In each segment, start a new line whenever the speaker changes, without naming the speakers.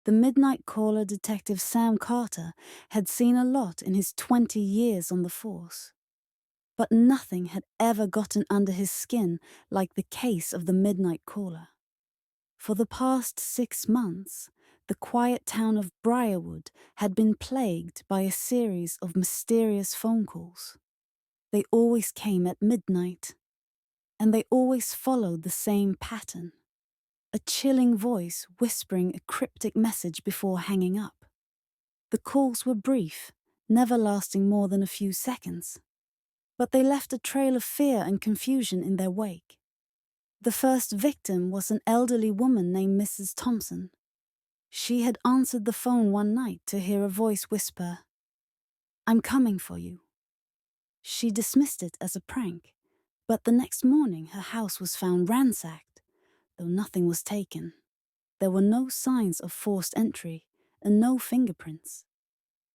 The midnight caller detective Sam Carter had seen a lot in his 20 years on the force. But nothing had ever gotten under his skin like the case of the midnight caller. For the past 6 months, the quiet town of Briarwood had been plagued by a series of mysterious phone calls. They always came at midnight, and they always followed the same pattern. A chilling voice whispering a cryptic message before hanging up. The calls were brief, never lasting more than a few seconds, but they left a trail of fear and confusion in their wake. The first victim was an elderly woman named Mrs. Thompson. She had answered the phone one night to hear a voice whisper, "I'm coming for you." She dismissed it as a prank, but the next morning her house was found ransacked, though nothing was taken. There were no signs of forced entry and no fingerprints.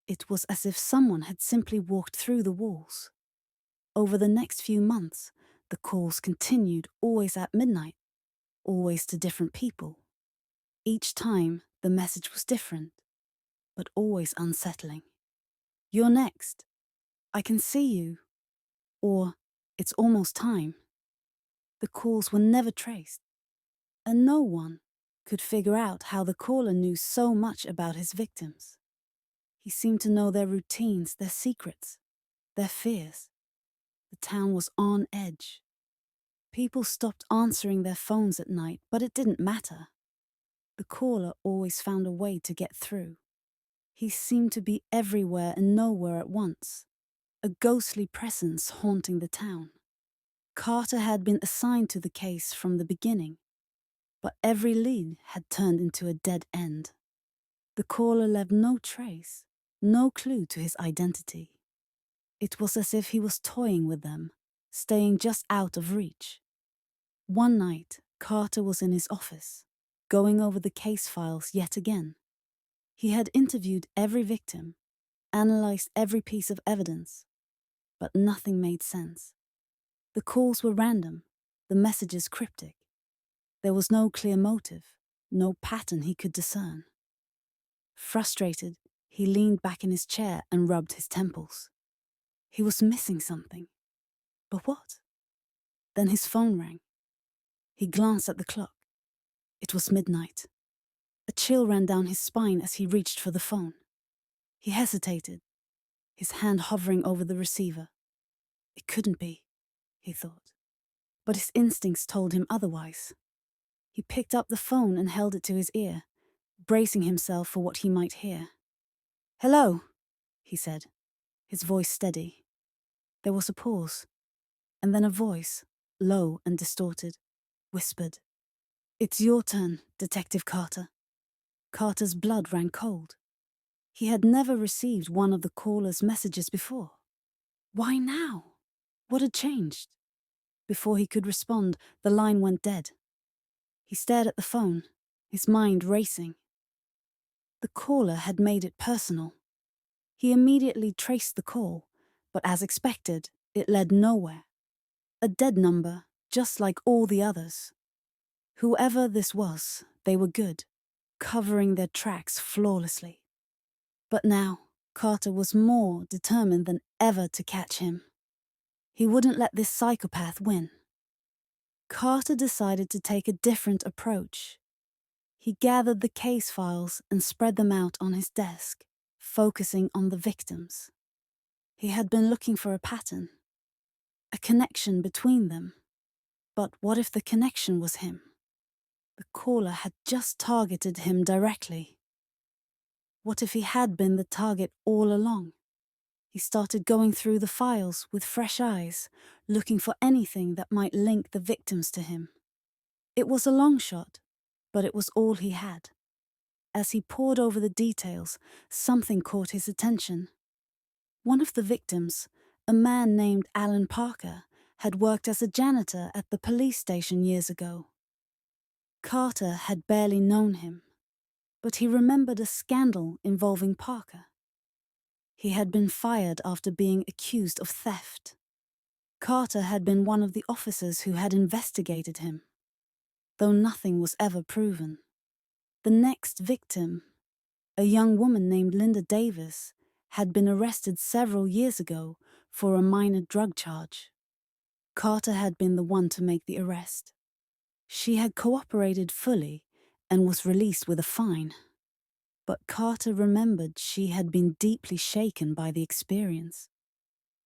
It was as if someone had simply walked through the walls. Over the next few months, the calls continued, always at midnight, always to different people. Each time, the message was different, but always unsettling. "You're next. I can see you." Or, "It's almost time." The calls were never traced, and no one could figure out how the caller knew so much about his victims. He seemed to know their routines, their secrets, their fears. The town was on edge. People stopped answering their phones at night, but it didn't matter. The caller always found a way to get through. He seemed to be everywhere and nowhere at once, a ghostly presence haunting the town. Carter had been assigned to the case from the beginning, but every lead had turned into a dead end. The caller left no trace, no clue to his identity. It was as if he was toying with them, staying just out of reach. One night, Carter was in his office, going over the case files yet again. He had interviewed every victim, analyzed every piece of evidence, but nothing made sense. The calls were random, the messages cryptic. There was no clear motive, no pattern he could discern. Frustrated, he leaned back in his chair and rubbed his temples. He was missing something. But what? Then his phone rang. He glanced at the clock. It was midnight. A chill ran down his spine as he reached for the phone. He hesitated, his hand hovering over the receiver. It couldn't be, he thought. But his instincts told him otherwise. He picked up the phone and held it to his ear, bracing himself for what he might hear. "Hello," he said, his voice steady. There was a pause, and then a voice, low and distorted, whispered, "It's your turn, Detective Carter." Carter's blood ran cold. He had never received one of the caller's messages before. Why now? What had changed? Before he could respond, the line went dead. He stared at the phone, his mind racing. The caller had made it personal. He immediately traced the call, but as expected, it led nowhere. A dead number, just like all the others. Whoever this was, they were good, covering their tracks flawlessly. But now, Carter was more determined than ever to catch him. He wouldn't let this psychopath win. Carter decided to take a different approach. He gathered the case files and spread them out on his desk, focusing on the victims. He had been looking for a pattern, a connection between them. But what if the connection was him? The caller had just targeted him directly. What if he had been the target all along? He started going through the files with fresh eyes, looking for anything that might link the victims to him. It was a long shot, but it was all he had. As he pored over the details, something caught his attention. One of the victims, a man named Alan Parker, had worked as a janitor at the police station years ago. Carter had barely known him, but he remembered a scandal involving Parker. He had been fired after being accused of theft. Carter had been one of the officers who had investigated him, though nothing was ever proven. The next victim, A young woman named Linda Davis had been arrested several years ago for a minor drug charge. Carter had been the one to make the arrest. She had cooperated fully and was released with a fine. But Carter remembered she had been deeply shaken by the experience.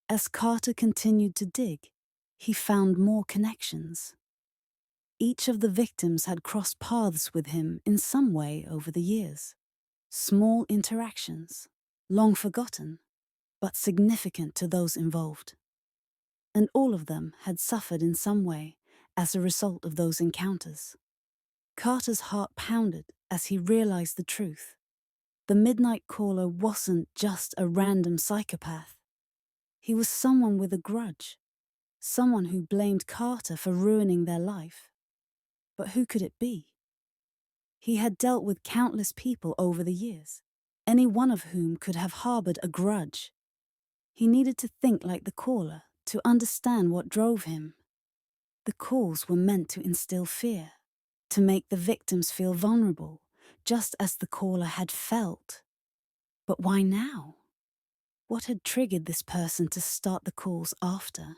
As Carter continued to dig, he found more connections. Each of the victims had crossed paths with him in some way over the years. Small interactions, long forgotten, but significant to those involved. And all of them had suffered in some way as a result of those encounters. Carter's heart pounded as he realized the truth. The midnight caller wasn't just a random psychopath. He was someone with a grudge, someone who blamed Carter for ruining their life. But who could it be? He had dealt with countless people over the years, any one of whom could have harbored a grudge. He needed to think like the caller to understand what drove him. The calls were meant to instill fear, to make the victims feel vulnerable, just as the caller had felt. But why now? What had triggered this person to start the calls after?